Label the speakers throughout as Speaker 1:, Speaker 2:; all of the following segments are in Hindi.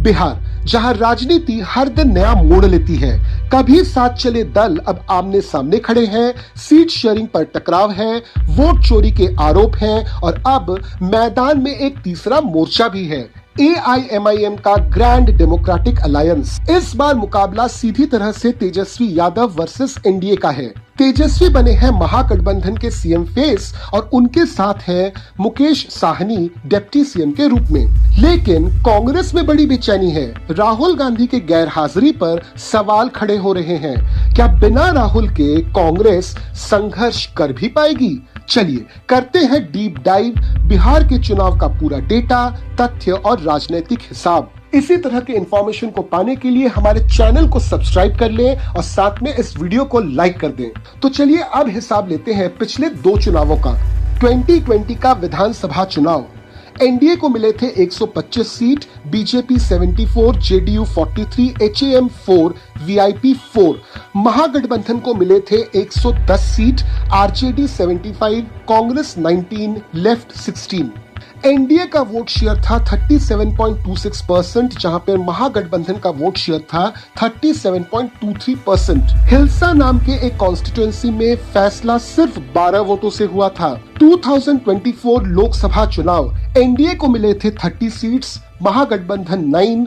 Speaker 1: बिहार, जहां राजनीति हर दिन नया मोड़ लेती है। कभी साथ चले दल अब आमने सामने खड़े हैं, सीट शेयरिंग पर टकराव है, वोट चोरी के आरोप हैं और अब मैदान में एक तीसरा मोर्चा भी है, AIMIM का ग्रैंड डेमोक्रेटिक अलायंस। इस बार मुकाबला सीधी तरह से तेजस्वी यादव वर्सेस एनडीए का है। तेजस्वी बने हैं महागठबंधन के सीएम फेस और उनके साथ है मुकेश साहनी डिप्टी सीएम के रूप में। लेकिन कांग्रेस में बड़ी बेचैनी है। राहुल गांधी के गैर हाजिरी पर सवाल खड़े हो रहे हैं। क्या बिना राहुल के कांग्रेस संघर्ष कर भी पाएगी? चलिए करते हैं डीप डाइव बिहार के चुनाव का पूरा डेटा, तथ्य और राजनीतिक हिसाब। इसी तरह के इंफॉर्मेशन को पाने के लिए हमारे चैनल को सब्सक्राइब कर लें और साथ में इस वीडियो को लाइक कर दें। तो चलिए अब हिसाब लेते हैं पिछले 2 चुनावों का। 2020 का विधानसभा चुनाव, एनडीए को मिले थे 125 seat, BJP 74, JDU 43, HAM 4, VIP 4। महागठबंधन को मिले थे 110 seat, RJD 75, Congress 19, left 16। NDA का वोट शेयर था 37.26%, जहां पर महागठबंधन का वोट शेयर था 37.23%। हिल्सा नाम के एक कॉन्स्टिट्यूएंसी में फैसला सिर्फ 12 वोटों से हुआ था। 2024 लोकसभा चुनाव, एनडीए को मिले थे 30 सीट्स, महागठबंधन 9,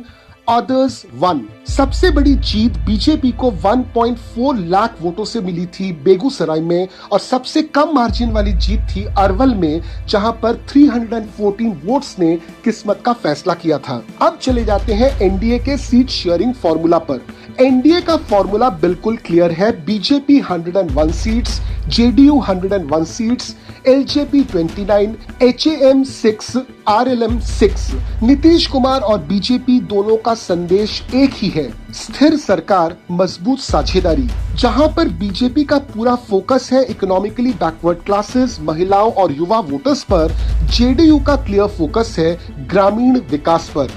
Speaker 1: अदर्स 1। सबसे बड़ी जीत बीजेपी को 1.4 लाख वोटों से मिली थी बेगूसराय में और सबसे कम मार्जिन वाली जीत थी अरवल में, जहां पर 314 वोट्स ने किस्मत का फैसला किया था। अब चले जाते हैं एनडीए के सीट शेयरिंग फॉर्मूला पर। एनडीए का फॉर्मूला बिल्कुल क्लियर है। BJP 101 seats, JDU 101 seats, LJP 29, HAM 6, RLM 6। Nitish Kumar और बीजेपी दोनों का संदेश एक ही है, स्थिर सरकार, मजबूत साझेदारी। जहां पर बीजेपी का पूरा फोकस है इकोनॉमिकली बैकवर्ड क्लासेस, महिलाओं और युवा वोटर्स पर, जेडीयू का क्लियर फोकस है ग्रामीण विकास पर।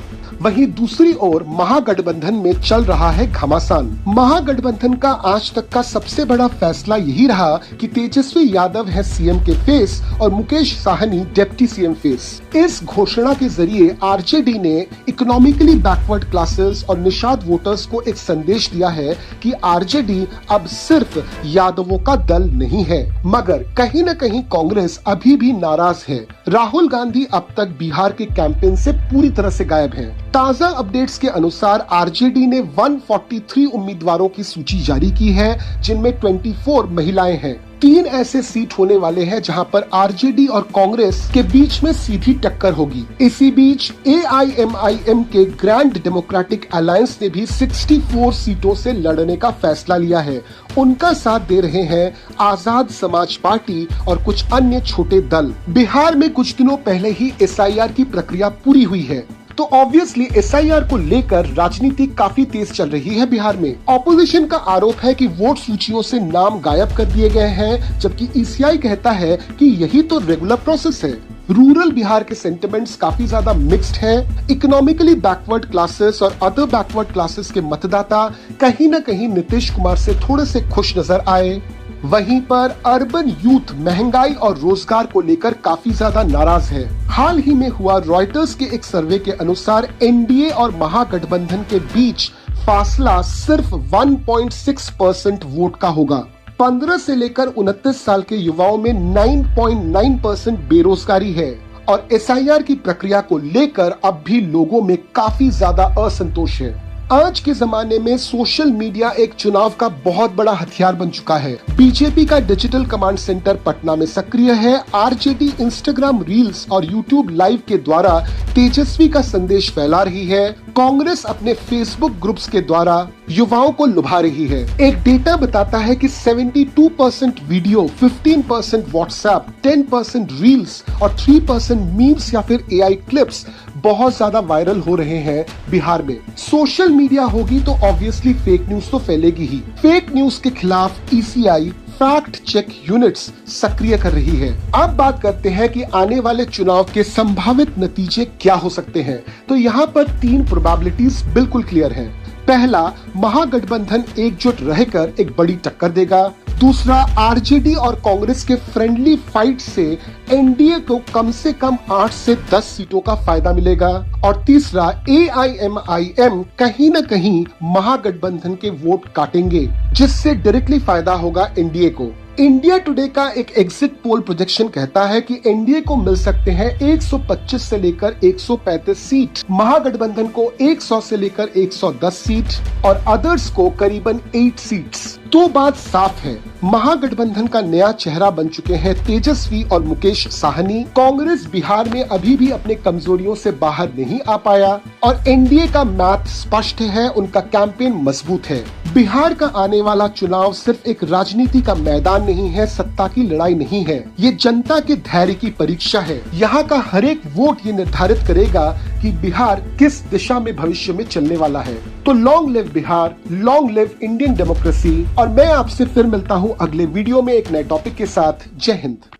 Speaker 1: वहीं दूसरी ओर महागठबंधन में चल रहा है घमासान। महागठबंधन का आज तक का सबसे बड़ा फैसला यही रहा कि तेजस्वी यादव है सीएम के फेस और Mukesh Sahni deputy CM face. इस घोषणा के जरिए आरजेडी ने इकोनॉमिकली बैकवर्ड क्लासेस और निषाद वोटर्स को एक संदेश दिया है कि आरजेडी अब सिर्फ यादवों का दल नहीं है। मगर कहीं न कहीं कांग्रेस अभी भी नाराज है। राहुल गांधी अब तक बिहार के कैंपेन से पूरी तरह से गायब हैं। ताजा अपडेट्स के अनुसार आरजेडी ने 143 उम्मीदवारों की सूची जारी की है, जिनमें 24 महिलाएं हैं। 3 ऐसे सीट होने वाले हैं जहां पर आरजेडी और कांग्रेस के बीच में सीधी टक्कर होगी। इसी बीच AIMIM के ग्रैंड डेमोक्रेटिक अलायंस ने भी 64 सीटों से लड़ने का फैसला लिया है। उनका साथ दे रहे हैं आजाद समाज पार्टी और कुछ अन्य छोटे दल। बिहार में कुछ दिनों पहले ही SIR की प्रक्रिया पूरी हुई है, तो ऑब्वियसली SIR को लेकर राजनीति काफी तेज चल रही है बिहार में। ऑपोजिशन का आरोप है कि वोट सूचियों से नाम गायब कर दिए गए हैं, जबकि ECI कहता है कि यही तो रेगुलर प्रोसेस है। रूरल बिहार के सेंटिमेंट्स काफी ज्यादा मिक्स्ड हैं। इकोनॉमिकली बैकवर्ड क्लासेस और अदर बैकवर्ड क्लासेस के मतदाता कहीं न कहीं नीतीश कुमार से थोड़े से खुश नजर आए। वहीं पर अर्बन यूथ महंगाई और रोजगार को लेकर काफी ज्यादा नाराज है। हाल ही में हुआ रॉयटर्स के एक सर्वे के अनुसार एनडीए और महागठबंधन के बीच फासला सिर्फ 1.6% वोट का होगा। 15 से लेकर 29 साल के युवाओं में 9.9% बेरोजगारी है और SIR की प्रक्रिया को लेकर अब भी लोगों में काफी ज्यादा असंतोष है। आज के जमाने में सोशल मीडिया एक चुनाव का बहुत बड़ा हथियार बन चुका है। बीजेपी का डिजिटल कमांड सेंटर पटना में सक्रिय है। आरजेडी इंस्टाग्राम रील्स और यूट्यूब लाइव के द्वारा तेजस्वी का संदेश फैला रही है। कांग्रेस अपने फेसबुक ग्रुप्स के द्वारा युवाओं को लुभा रही है। एक डेटा बताता है कि 72% वीडियो, 15% व्हाट्सएप, 10% रील्स और 3% मीम्स या फिर AI क्लिप्स बहुत ज्यादा वायरल हो रहे हैं बिहार में। सोशल मीडिया होगी तो ऑब्वियसली फेक न्यूज तो फैलेगी ही। फेक न्यूज के खिलाफ ECI फैक्ट चेक यूनिट्स सक्रिय कर रही है। अब बात करते हैं कि आने वाले चुनाव के संभावित नतीजे क्या हो सकते हैं। तो यहाँ पर 3 प्रोबेबिलिटीज बिल्कुल क्लियर हैं। पहला, महागठबंधन एकजुट रहकर एक बड़ी टक्कर देगा। दूसरा, आरजेडी और कांग्रेस के फ्रेंडली फाइट से एनडीए को कम से कम 8 से 10 सीटों का फायदा मिलेगा। और तीसरा AIMIM कहीं न कहीं महागठबंधन के वोट काटेंगे, जिससे डायरेक्टली फायदा होगा एनडीए को। इंडिया टुडे का एक एग्जिट पोल प्रोजेक्शन कहता है कि एनडीए को मिल सकते हैं 125 से लेकर 135 सीट, महागठबंधन को 100 से लेकर 110 सीट और अदर्स को करीबन 8 सीट्स। तो बात साफ है, महागठबंधन का नया चेहरा बन चुके हैं तेजस्वी और मुकेश साहनी। कांग्रेस बिहार में अभी भी अपने कमजोरियों से बाहर नहीं आ पाया और एनडीए का मैथ स्पष्ट है, उनका कैंपेन मजबूत है। बिहार का आने वाला चुनाव सिर्फ एक राजनीति का मैदान नहीं है, सत्ता की लड़ाई नहीं है, ये जनता के धैर्य की परीक्षा है। यहाँ का हर एक वोट ये निर्धारित करेगा कि बिहार किस दिशा में भविष्य में चलने वाला है। तो long live Bihar, long live Indian democracy. और मैं आपसे फिर मिलता हूँ अगले वीडियो में एक नए टॉपिक के साथ। जय हिंद।